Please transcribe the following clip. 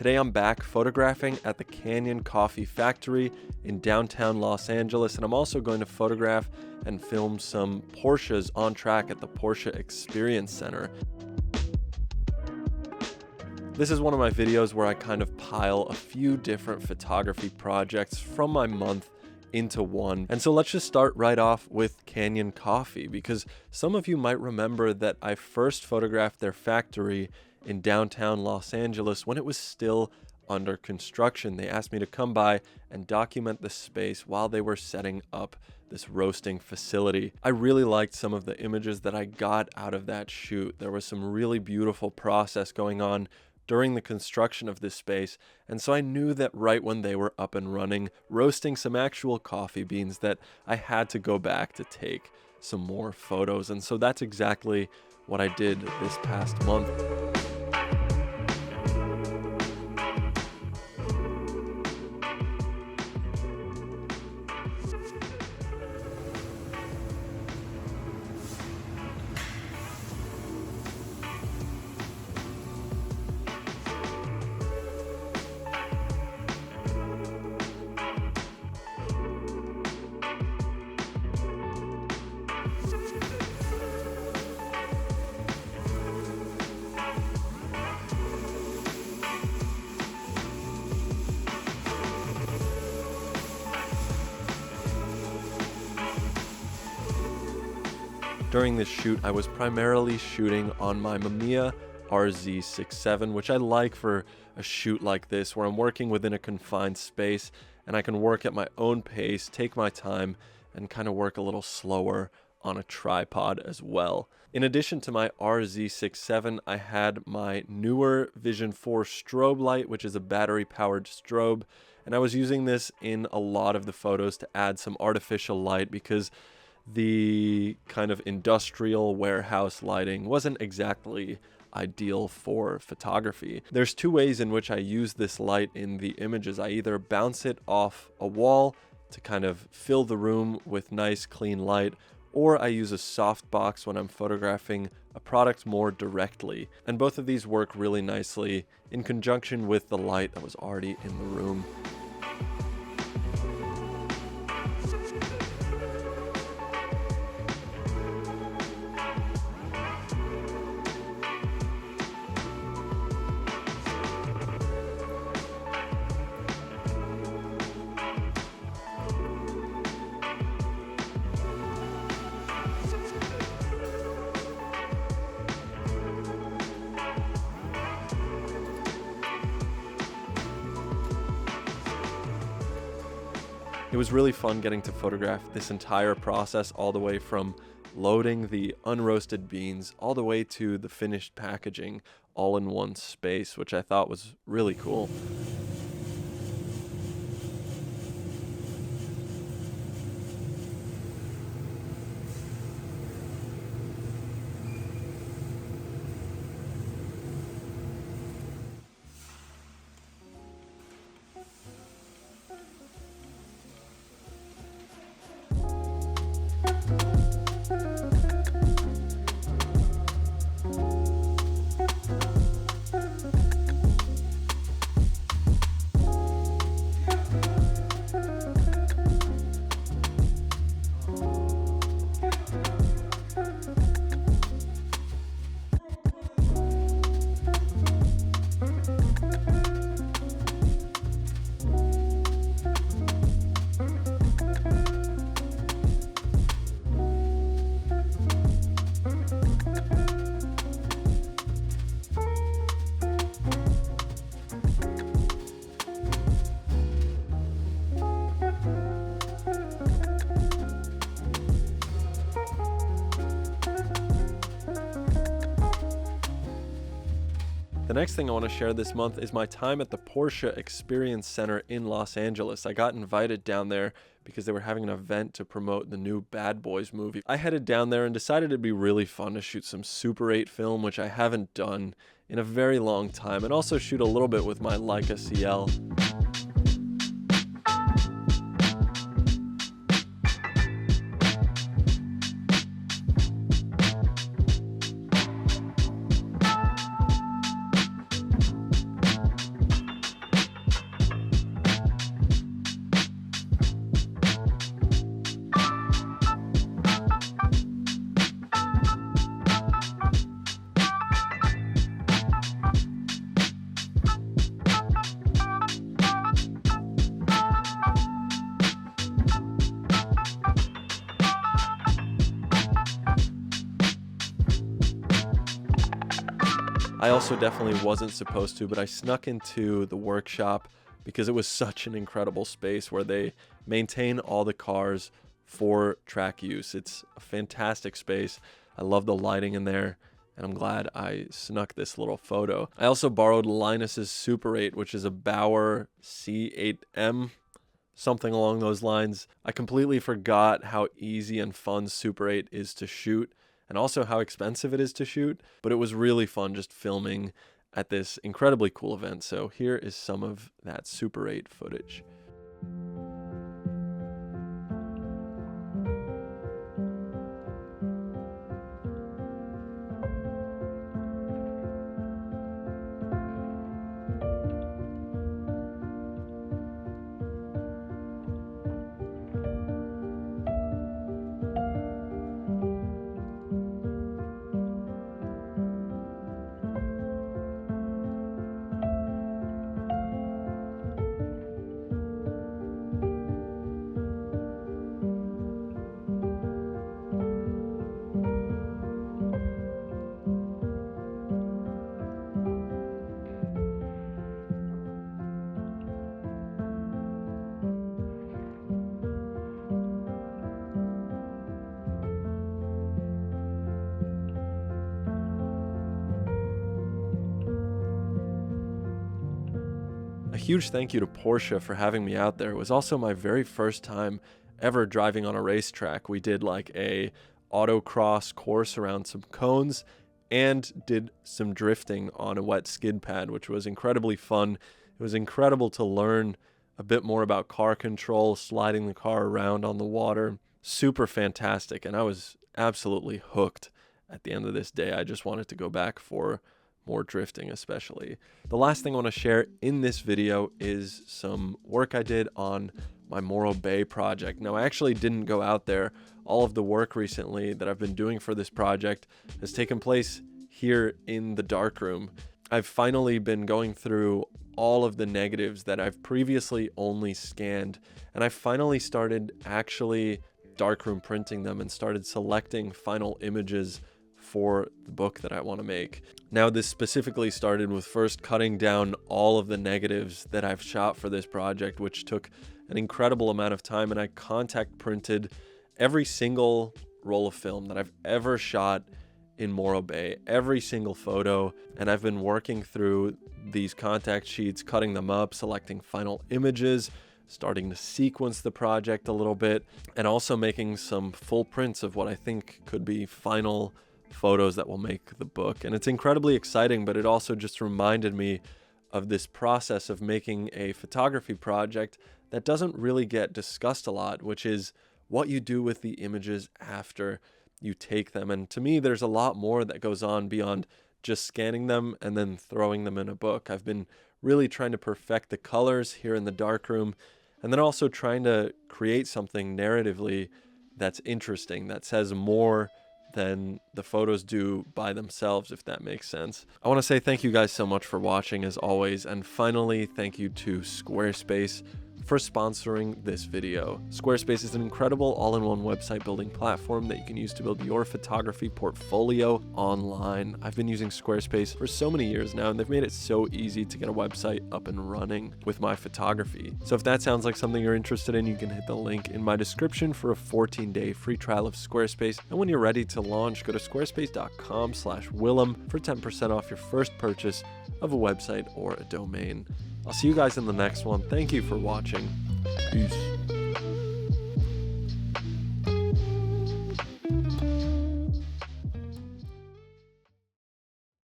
Today I'm back photographing at the Canyon Coffee Factory in downtown Los Angeles, and I'm also going to photograph and film some Porsches on track at the Porsche Experience Center. This is one of my videos where I kind of pile a few different photography projects from my month into one. And so let's just start right off with Canyon Coffee, because some of you might remember that I first photographed their factory in downtown Los Angeles when it was still under construction. They asked me to come by and document the space while they were setting up this roasting facility. I really liked some of the images that I got out of that shoot. There was some really beautiful process going on during the construction of this space, and so I knew that right when they were up and running, roasting some actual coffee beans, that I had to go back to take some more photos. And so that's exactly what I did this past month. During this shoot, I was primarily shooting on my Mamiya RZ67, which I like for a shoot like this, where I'm working within a confined space and I can work at my own pace, take my time, and kind of work a little slower on a tripod as well. In addition to my RZ67, I had my newer Vision 4 strobe light, which is a battery-powered strobe, and I was using this in a lot of the photos to add some artificial light because the kind of industrial warehouse lighting wasn't exactly ideal for photography. There's two ways in which I use this light in the images. I either bounce it off a wall to kind of fill the room with nice clean light, or I use a softbox when I'm photographing a product more directly. And both of these work really nicely in conjunction with the light that was already in the room. It was really fun getting to photograph this entire process, all the way from loading the unroasted beans all the way to the finished packaging, all in one space, which I thought was really cool. The next thing I want to share this month is my time at the Porsche Experience Center in Los Angeles. I got invited down there because they were having an event to promote the new Bad Boys movie. I headed down there and decided it'd be really fun to shoot some Super 8 film, which I haven't done in a very long time, and also shoot a little bit with my Leica CL. I also definitely wasn't supposed to, but I snuck into the workshop because it was such an incredible space where they maintain all the cars for track use. It's a fantastic space. I love the lighting in there, and I'm glad I snuck this little photo. I also borrowed Linus's Super 8, which is a Bauer C8M, something along those lines. I completely forgot how easy and fun Super 8 is to shoot, and also how expensive it is to shoot, but it was really fun just filming at this incredibly cool event. So here is some of that Super 8 footage. A huge thank you to Porsche for having me out there. It was also my very first time ever driving on a racetrack. We did like a autocross course around some cones and did some drifting on a wet skid pad, which was incredibly fun. It was incredible to learn a bit more about car control, sliding the car around on the water. Super fantastic, and I was absolutely hooked at the end of this day. I just wanted to go back for more drifting especially. The last thing I want to share in this video is some work I did on my Moro Bay project. Now, I actually didn't go out there. All of the work recently that I've been doing for this project has taken place here in the darkroom. I've finally been going through all of the negatives that I've previously only scanned, and I finally started actually darkroom printing them and started selecting final images for the book that I want to make. Now, this specifically started with first cutting down all of the negatives that I've shot for this project, which took an incredible amount of time, and I contact printed every single roll of film that I've ever shot in Moro Bay, every single photo, and I've been working through these contact sheets, cutting them up, selecting final images, starting to sequence the project a little bit, and also making some full prints of what I think could be final photos that will make the book. And it's incredibly exciting, but it also just reminded me of this process of making a photography project that doesn't really get discussed a lot, which is what you do with the images after you take them. And to me, there's a lot more that goes on beyond just scanning them and then throwing them in a book. I've been really trying to perfect the colors here in the darkroom, and then also trying to create something narratively that's interesting, that says more than the photos do by themselves, if that makes sense. I want to say thank you guys so much for watching as always, and finally thank you to Squarespace for sponsoring this video. Squarespace is an incredible all-in-one website building platform that you can use to build your photography portfolio online. I've been using Squarespace for so many years now, and they've made it so easy to get a website up and running with my photography. So if that sounds like something you're interested in, you can hit the link in my description for a 14-day free trial of Squarespace. And when you're ready to launch, go to squarespace.com/Willem for 10% off your first purchase of a website or a domain. I'll see you guys in the next one. Thank you for watching. Peace.